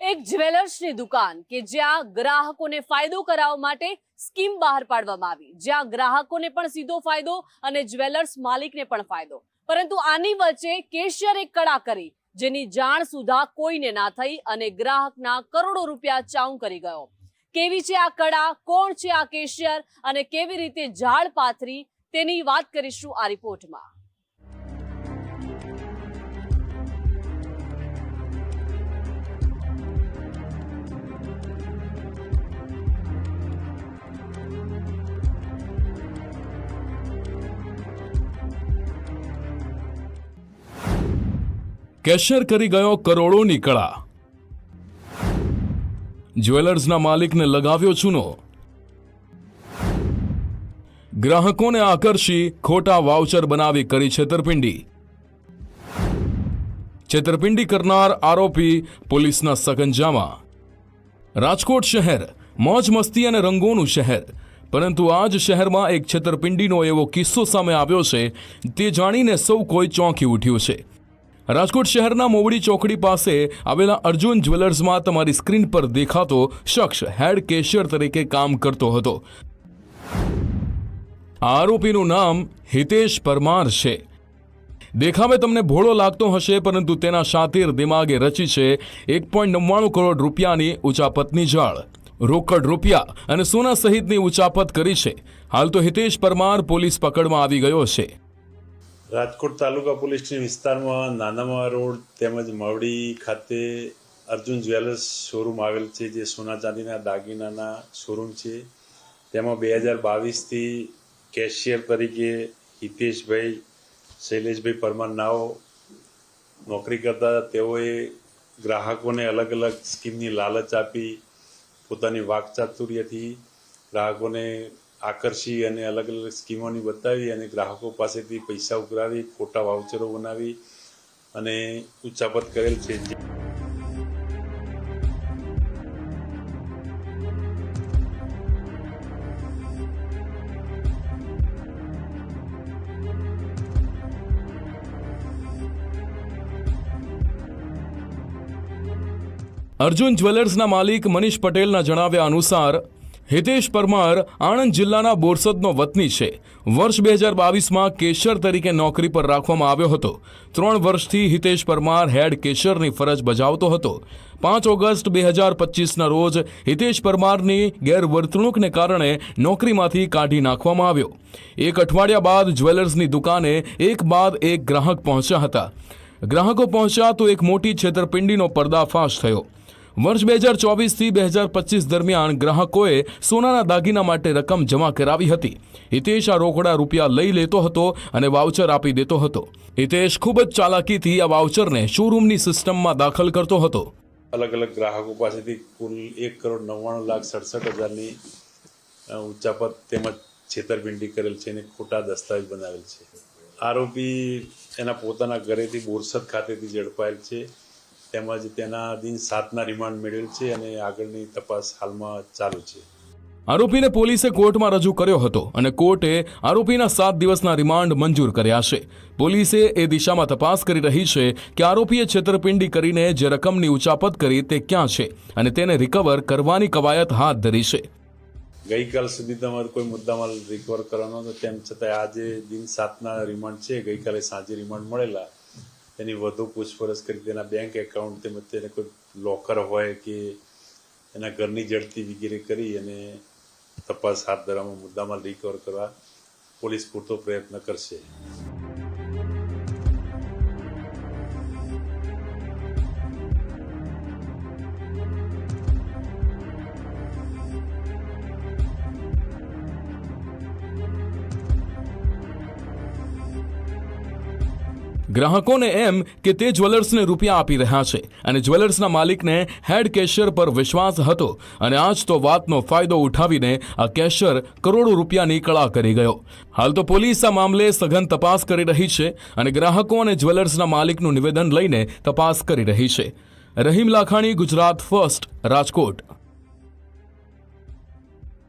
એક જ્વેલર્સની દુકાન કે જ્યાં ગ્રાહકોને ફાયદો કરાવવા માટે સ્કીમ બહાર પાડવામાં આવી, જ્યાં ગ્રાહકોને પણ સીધો ફાયદો અને જ્વેલર્સ માલિકને પણ ફાયદો, પરંતુ આની વચ્ચે કેશિયર એક કળા કરી જેની જાણ સુધા કોઈને ના થઈ અને ગ્રાહકના કરોડો રૂપિયા ચાઉં કરી ગયો। કેવી છે આ કળા, કોણ છે આ કેશિયર અને કેવી રીતે જાળ પાથરી તેની વાત કરીશું આ રિપોર્ટમાં। કેશિયર કરી ગયો કરોડોની કળા, જ્વેલર્સના માલિકને લગાવ્યો ચૂનો, ગ્રાહકોને આકર્ષી ખોટા વાઉચર બનાવી કરી છેતરપિંડી। છેતરપિંડી કરનાર આરોપી પોલીસના સકંજામાં। રાજકોટ શહેર મોજ મસ્તી અને રંગોનું શહેર, પરંતુ આ જ શહેરમાં એક છેતરપિંડીનો એવો કિસ્સો સામે આવ્યો છે તે જાણીને સૌ કોઈ ચોંકી ઉઠ્યું છે। રાજકોટ શહેરના મોવડી ચોકડી પાસે આવેલા અર્જુન જ્વેલર્સમાં તમારી સ્ક્રીન પર દેખાતો શખ્સ હેડ કેશિયર તરીકે કામ કરતો હતો। આરોપીનું નામ હિતેશ પરમાર છે। દેખાવે તમને ભોળો લાગતો હશે, પરંતુ તેના શાતીર દિમાગે રચી છે 1.99 કરોડ રૂપિયાની ઉચાપતની જાળ। રોકડ રૂપિયા અને સોના સહિતની ઉચાપત કરી છે। હાલ તો હિતેશ પરમાર પોલીસ પકડમાં આવી ગયો છે। રાજકોટ તાલુકા પોલીસની વિસ્તારમાં નાનામા રોડ તેમજ મવડી ખાતે અર્જુન જ્વેલર્સ શોરૂમ આવેલ છે, જે સોના ચાંદીના દાગીનાના શોરૂમ છે। તેમાં 2022થી કેશિયર તરીકે હિતેશભાઈ શૈલેષભાઈ પરમાર નાઓ નોકરી કરતા। તેઓએ ગ્રાહકોને અલગ અલગ સ્કીમની લાલચ આપી પોતાની વાકચાતુર્યથી ગ્રાહકોને આકર્ષી અને અલગ અલગ સ્કીમોની બતાવી અને ગ્રાહકો પાસેથી પૈસા ઉઘરાવી ખોટા વાઉચરો બનાવી અને ઉચાપત કરેલ છે। અર્જુન જ્વેલર્સના માલિક મનીષ પટેલના જણાવ્યા અનુસાર હિતેશ પરમાર આણંદ જિલ્લાના બોરસદનો વતની છે। વર્ષ 2022માં કેશિયર તરીકે નોકરી પર રાખવામાં આવ્યો હતો। 3 વર્ષથી હિતેશ પરમાર હેડ કેશિયરની ફરજ બજાવતો હતો। 5 ઓગસ્ટ 2025ના રોજ હિતેશ પરમારની ગેરવર્તણૂકને કારણે નોકરીમાંથી કાઢી નાખવામાં આવ્યો। એક અઠવાડિયા બાદ જ્વેલર્સની દુકાને એક બાદ એક ગ્રાહક પહોંચ્યા હતા। ગ્રાહકો પહોંચ્યા તો એક મોટી છેતરપિંડીનો પર્દાફાશ થયો। વર્ષ 2024થી 2025 દરમિયાન ગ્રાહકોએ સોનાના દાગીના માટે રકમ જમા કરાવી હતી। હિતેશ આ રોકડા રૂપિયા લઈ લેતો હતો અને વાઉચર આપી દેતો હતો। હિતેશ ખૂબ જ ચાલાકીથી આ વાઉચરને શોરૂમની સિસ્ટમમાં દાખલ કરતો હતો। અલગ અલગ ગ્રાહકો પાસેથી કુલ 1,99,67,000ની ઉચાપત તેમજ છેતરપિંડી કરેલ છે અને ખોટા દસ્તાવેજ બનાવેલ છે। આરોપી એના પોતાના ઘરેથી બોરસદ ખાતેથી ઝડપાયેલ છે, તેમજ તેના દિન 7ના રિમાન્ડ મેળવેલ છે અને આગળની તપાસ હાલમાં ચાલુ છે। આરોપીને પોલીસે કોર્ટમાં રજૂ કર્યો હતો અને કોર્ટે આરોપીના 7 દિવસના રિમાન્ડ મંજૂર કર્યા છે। પોલીસે એ દિશામાં તપાસ કરી રહી છે કે આરોપીએ છેતરપિંડી કરીને જે રકમની ઉચાપત કરી તે ક્યાં છે અને તેને રિકવર કરવાની કવાયત હાથ ધરી છે। ગઈકાલ સુધી તમારે કોઈ મુદ્દામાલ રિકવર કરવાનો હતો, તેમ છતાં આજે દિન 7ના રિમાન્ડ છે। ગઈકાલે સાંજે રિમાન્ડ મળેલા, તેની વધુ પૂછપરછ કરી તેના બેંક એકાઉન્ટ તેમજ તેને કોઈ લોકર હોય કે એના ઘરની જડતી વગેરે કરી અને તપાસ હાથ ધરવામાં મુદ્દામાલ રિકવર કરવા પોલીસ પૂરતો પ્રયત્ન કરશે। ગ્રાહકોને એમ કે તે જ્વેલર્સને રૂપિયા આપી રહ્યા છે અને જ્વેલર્સના માલિકને હેડ કેશિયર પર વિશ્વાસ હતો અને આજ તો વાતનો ફાયદો ઉઠાવીને આ કેશિયર કરોડો રૂપિયાની કળા કરી ગયો। હાલ તો પોલીસ આ મામલે સઘન તપાસ કરી રહી છે અને ગ્રાહકો અને જ્વેલર્સના માલિકનું નિવેદન લઈને તપાસ કરી રહી છે। રહીમ લાખાણી, ગુજરાત ફર્સ્ટ, રાજકોટ।